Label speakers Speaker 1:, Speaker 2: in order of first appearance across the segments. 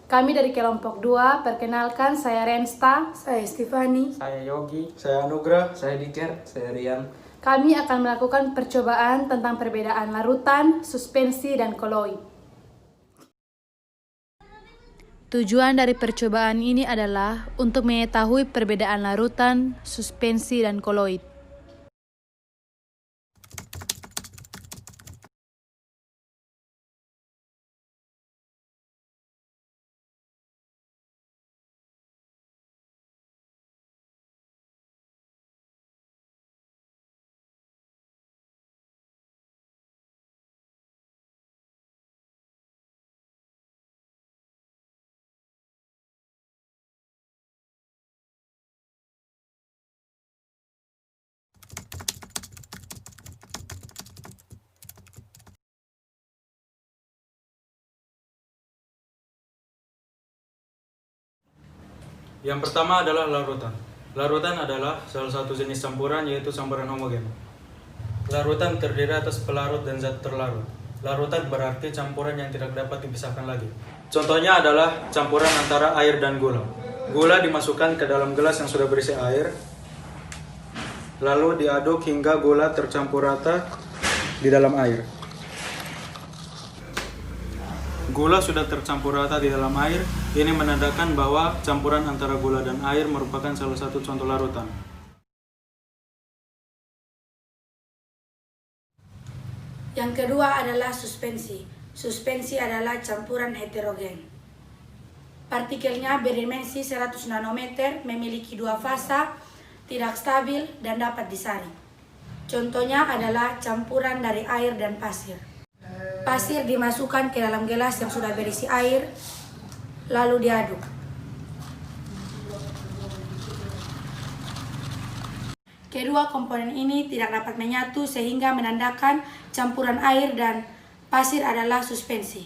Speaker 1: Kami dari kelompok 2, perkenalkan saya Rensta,
Speaker 2: Saya Stefani.
Speaker 3: Saya Yogi.
Speaker 4: Saya Anugrah.
Speaker 5: Saya Diker. Saya Rian.
Speaker 1: Kami akan melakukan percobaan tentang perbedaan larutan, suspensi, dan koloid. Tujuan dari percobaan ini adalah untuk mengetahui perbedaan larutan, suspensi, dan koloid.
Speaker 4: Yang pertama adalah larutan. Larutan adalah salah satu jenis campuran, yaitu campuran homogen. Larutan terdiri atas pelarut dan zat terlarut. Larutan berarti campuran yang tidak dapat dipisahkan lagi. Contohnya adalah campuran antara air dan gula. Gula dimasukkan ke dalam gelas yang sudah berisi air, lalu diaduk hingga gula tercampur rata di dalam air. Gula sudah tercampur rata di dalam air, ini menandakan bahwa campuran antara gula dan air merupakan salah satu contoh larutan.
Speaker 2: Yang kedua adalah suspensi. Suspensi adalah campuran heterogen. Partikelnya berdimensi 100 nanometer, memiliki 2 fasa, tidak stabil, dan dapat disaring. Contohnya adalah campuran dari air dan pasir. Pasir dimasukkan ke dalam gelas yang sudah berisi air, lalu diaduk. Kedua komponen ini tidak dapat menyatu sehingga menandakan campuran air dan pasir adalah suspensi.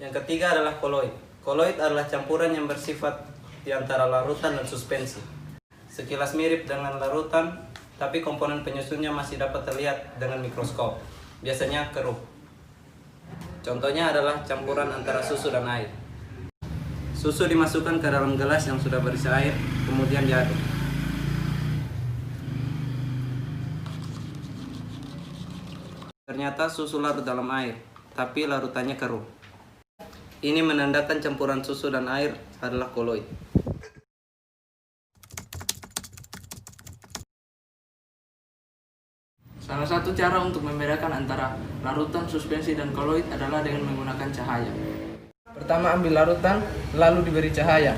Speaker 5: Yang ketiga adalah koloid. Koloid adalah campuran yang bersifat di antara larutan dan suspensi. Sekilas mirip dengan larutan, tapi komponen penyusunnya masih dapat terlihat dengan mikroskop, biasanya keruh. Contohnya adalah campuran antara susu dan air. Susu dimasukkan ke dalam gelas yang sudah berisi air, kemudian diaduk. Ternyata susu larut dalam air, tapi larutannya keruh. Ini menandakan campuran susu dan air adalah koloid.
Speaker 3: Salah satu cara untuk membedakan antara larutan, suspensi, dan koloid adalah dengan menggunakan cahaya. Pertama, ambil larutan, lalu diberi cahaya.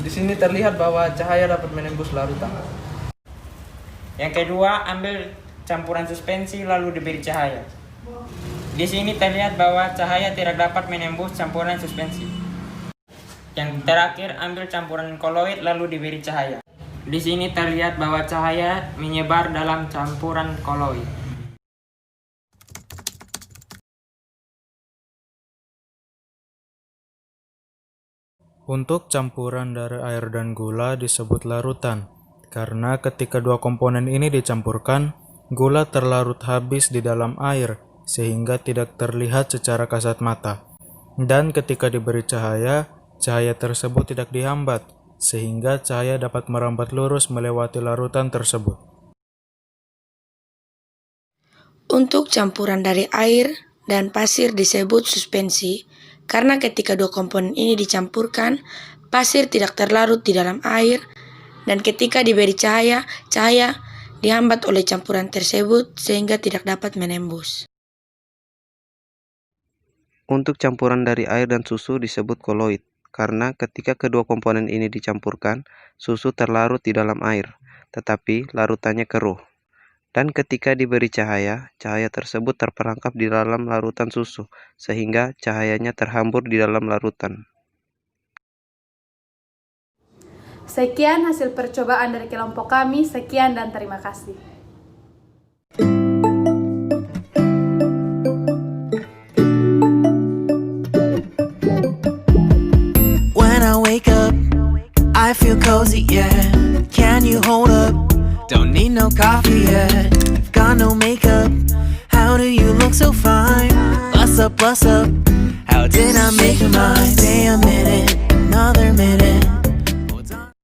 Speaker 3: Di sini terlihat bahwa cahaya dapat menembus larutan.
Speaker 6: Yang kedua, ambil campuran suspensi lalu diberi cahaya. Di sini terlihat bahwa cahaya tidak dapat menembus campuran suspensi. Yang terakhir, ambil campuran koloid lalu diberi cahaya. Di sini terlihat bahwa cahaya menyebar dalam campuran koloid.
Speaker 4: Untuk campuran dari air dan gula disebut larutan, karena ketika dua komponen ini dicampurkan, gula terlarut habis di dalam air, sehingga tidak terlihat secara kasat mata. Dan ketika diberi cahaya, cahaya tersebut tidak dihambat, sehingga cahaya dapat merambat lurus melewati larutan tersebut.
Speaker 2: Untuk campuran dari air dan pasir disebut suspensi, karena ketika dua komponen ini dicampurkan, pasir tidak terlarut di dalam air, dan ketika diberi cahaya, cahaya dihambat oleh campuran tersebut sehingga tidak dapat menembus.
Speaker 5: Untuk campuran dari air dan susu disebut koloid, karena ketika kedua komponen ini dicampurkan, susu terlarut di dalam air, tetapi larutannya keruh. Dan ketika diberi cahaya, cahaya tersebut terperangkap di dalam larutan susu, sehingga cahayanya terhambur di dalam larutan.
Speaker 1: Sekian hasil percobaan dari kelompok kami. Sekian dan terima kasih.
Speaker 7: When I wake up, I feel cozy, yeah. Can you hold up? Don't need no coffee yet. Got no makeup. How do you up, what's up? How did I make your mind? Stay a minute, another minute.